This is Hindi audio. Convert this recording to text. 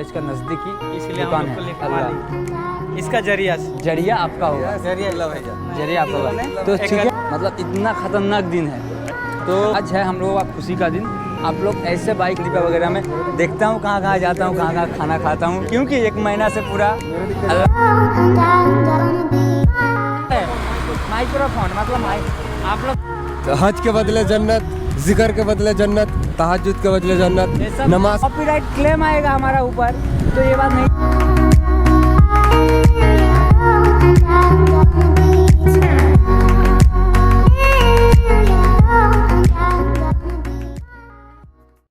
कॉलेज का नज़दीकी इसलिए हम दुकान लोग को है। लेकर अल्लाह। मालिक इसका जरिया से जरिया आपका होगा, जरिया जरिया आपका होगा। तो ठीक है, मतलब इतना खतरनाक दिन है। तो आज है हम लोगों का खुशी का दिन। आप लोग ऐसे बाइक लिपा वगैरह में देखता हूँ, कहाँ कहाँ जाता हूँ, कहाँ कहाँ खाना खाता हूँ, क्योंकि 1 महीना से पूरा माइक्रोफोन मतलब माइक आप लोग हज के बदले जन्नत, जिक्र के बदले जन्नत, तहज्जुद के बदले जन्नत, नमाज। कॉपीराइट क्लेम आएगा हमारा ऊपर, तो ये बात नहीं।